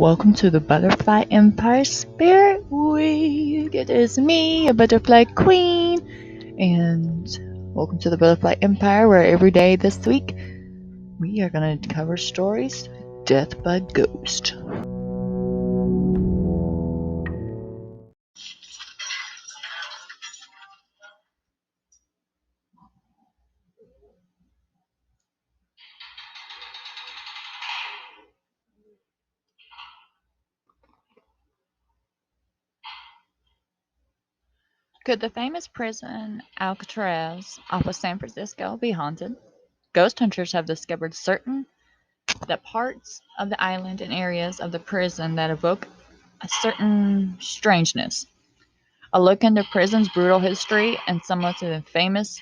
Welcome to the Butterfly Empire Spirit Week. It is me, a butterfly queen, and welcome to the Butterfly Empire, where every day this week we are going to cover stories death by ghost. Could the famous prison Alcatraz off of San Francisco be haunted? Ghost hunters have discovered that parts of the island and areas of the prison that evoke a certain strangeness. A look into prison's brutal history and similar to the famous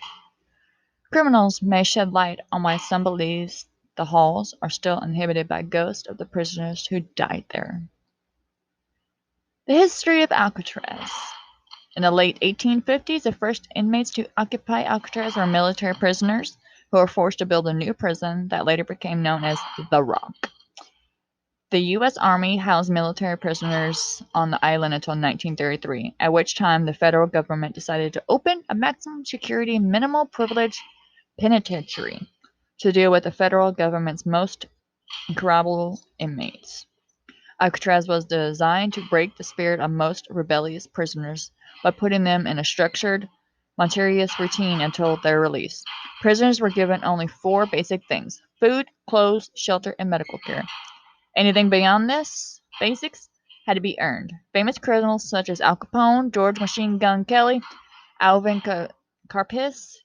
criminals may shed light on why some believe the halls are still inhabited by ghosts of the prisoners who died there. The history of Alcatraz. In the late 1850s, the first inmates to occupy Alcatraz were military prisoners who were forced to build a new prison that later became known as The Rock. The U.S. Army housed military prisoners on the island until 1933, at which time the federal government decided to open a maximum security, minimal privilege penitentiary to deal with the federal government's most incurable inmates. Alcatraz was designed to break the spirit of most rebellious prisoners by putting them in a structured, notorious routine until their release. Prisoners were given only four basic things: food, clothes, shelter, and medical care. Anything beyond this basics had to be earned. Famous criminals such as Al Capone, George Machine Gun Kelly, Alvin Karpis,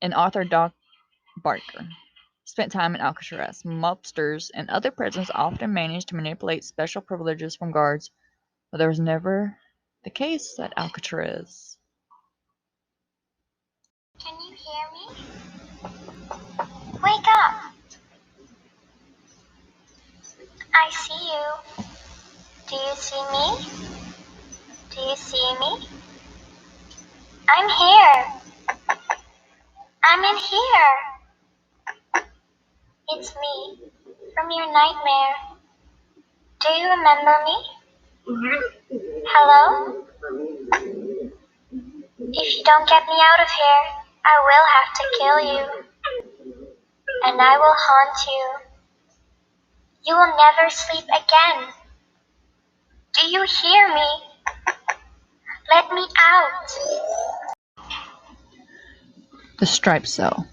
and Arthur Doc Barker spent time in Alcatraz. Mobsters and other prisons often managed to manipulate special privileges from guards, but that was never the case at Alcatraz. Can you hear me? Wake up! I see you. Do you see me? Do you see me? I'm here. I'm in here. It's me, from your nightmare. Do you remember me? Hello? If you don't get me out of here, I will have to kill you. And I will haunt you. You will never sleep again. Do you hear me? Let me out. The striped cell.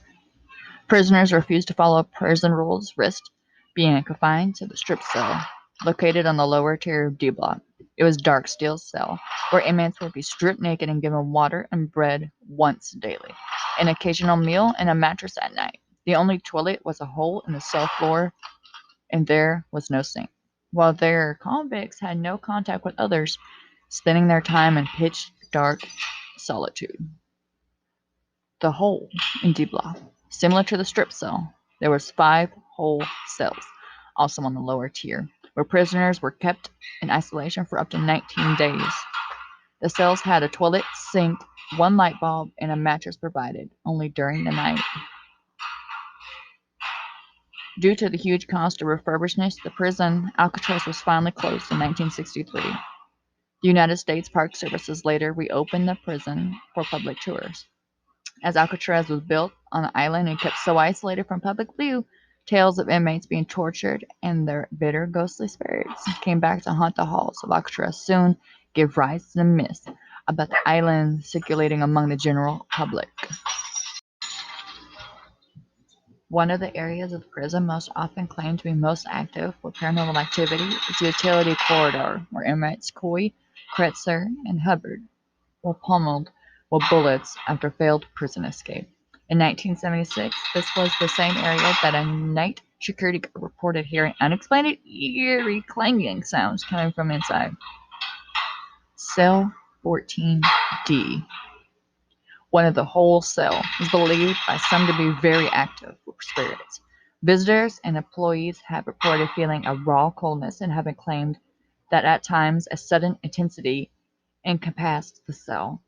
Prisoners refused to follow prison rules, risked being confined to the strip cell, located on the lower tier of D block. It was a dark steel cell, where inmates would be stripped naked and given water and bread once daily, an occasional meal, and a mattress at night. The only toilet was a hole in the cell floor, and there was no sink. While their convicts had no contact with others, spending their time in pitch dark solitude. The hole in D block. Similar to the strip cell, there was 5 whole cells, also on the lower tier, where prisoners were kept in isolation for up to 19 days. The cells had a toilet, sink, 1 light bulb, and a mattress provided, only during the night. Due to the huge cost of refurbishment, the prison Alcatraz was finally closed in 1963. The United States Park Services later reopened the prison for public tours. As Alcatraz was built on the island and kept so isolated from public view, tales of inmates being tortured and their bitter ghostly spirits came back to haunt the halls of Alcatraz, soon gave rise to the myth about the island circulating among the general public. One of the areas of the prison most often claimed to be most active with paranormal activity is the utility corridor, where inmates Coy, Kretzer, and Hubbard were pummeled with bullets after failed prison escape. In 1976, this was the same area that a night security guard reported hearing unexplained eerie clanging sounds coming from inside. Cell 14D. One of the whole cell is believed by some to be very active with spirits. Visitors and employees have reported feeling a raw coldness and have claimed that at times a sudden intensity encompassed the cell.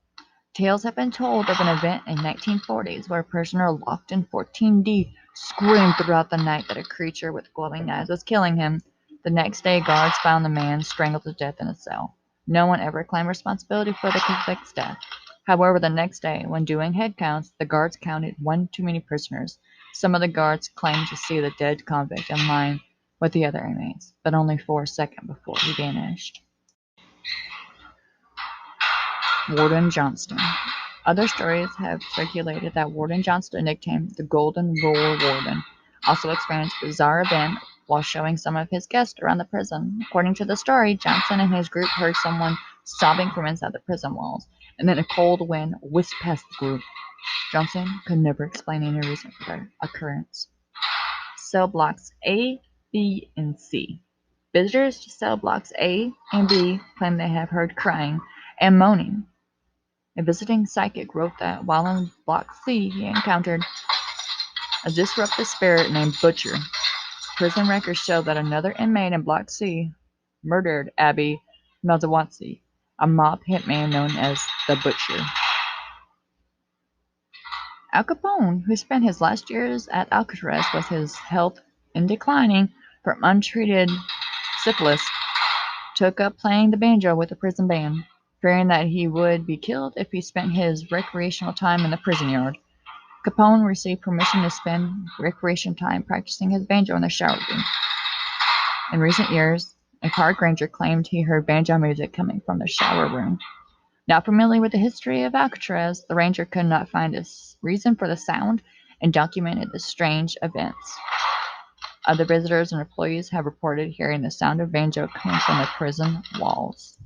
Tales have been told of an event in 1940s where a prisoner locked in 14D screamed throughout the night that a creature with glowing eyes was killing him. The next day, guards found the man strangled to death in a cell. No one ever claimed responsibility for the convict's death. However, the next day, when doing head counts, the guards counted one too many prisoners. Some of the guards claimed to see the dead convict in line with the other inmates, but only for a second before he vanished. Warden Johnston. Other stories have circulated that Warden Johnston, nicknamed the Golden Rule Warden, also experienced a bizarre event while showing some of his guests around the prison. According to the story, Johnson and his group heard someone sobbing from inside the prison walls, and then a cold wind whisked past the group. Johnson could never explain any reason for the occurrence. Cell blocks A, B, and C. Visitors to cell blocks A and B claim they have heard crying and moaning. A visiting psychic wrote that while in Block C, he encountered a disruptive spirit named Butcher. Prison records show that another inmate in Block C murdered Abby Melzawatsi, a mob hitman known as the Butcher. Al Capone, who spent his last years at Alcatraz with his health in declining from untreated syphilis, took up playing the banjo with the prison band, fearing that he would be killed if he spent his recreational time in the prison yard. Capone received permission to spend recreation time practicing his banjo in the shower room. In recent years, a park ranger claimed he heard banjo music coming from the shower room. Not familiar with the history of Alcatraz, the ranger could not find a reason for the sound and documented the strange events. Other visitors and employees have reported hearing the sound of banjo coming from the prison walls.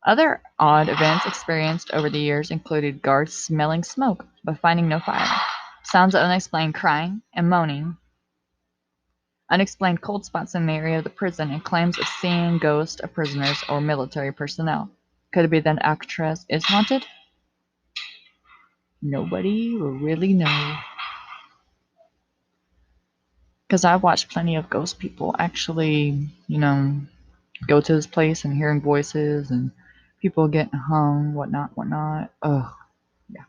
Other odd events experienced over the years included guards smelling smoke but finding no fire, sounds of unexplained crying and moaning, unexplained cold spots in the area of the prison, and claims of seeing ghosts of prisoners or military personnel. Could it be that Alcatraz is haunted? Nobody will really know. Because I've watched plenty of ghost people actually, go to this place and hearing voices and people getting hung, whatnot. Ugh, yeah.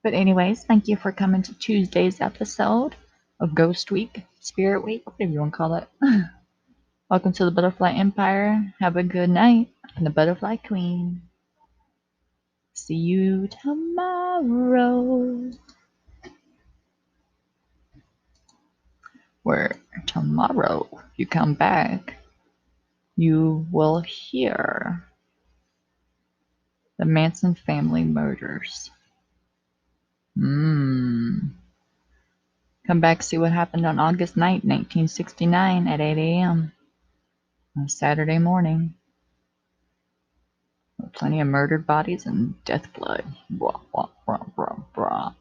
But anyways, thank you for coming to Tuesday's episode of Ghost Week, Spirit Week, whatever you want to call it. Welcome to the Butterfly Empire. Have a good night. I'm the Butterfly Queen. See you tomorrow. Where tomorrow you come back, you will hear the Manson family murders. Come back, see what happened on August 9th, 1969 at 8 a.m. on Saturday morning. With plenty of murdered bodies and death blood. Blah, blah, blah, blah, blah.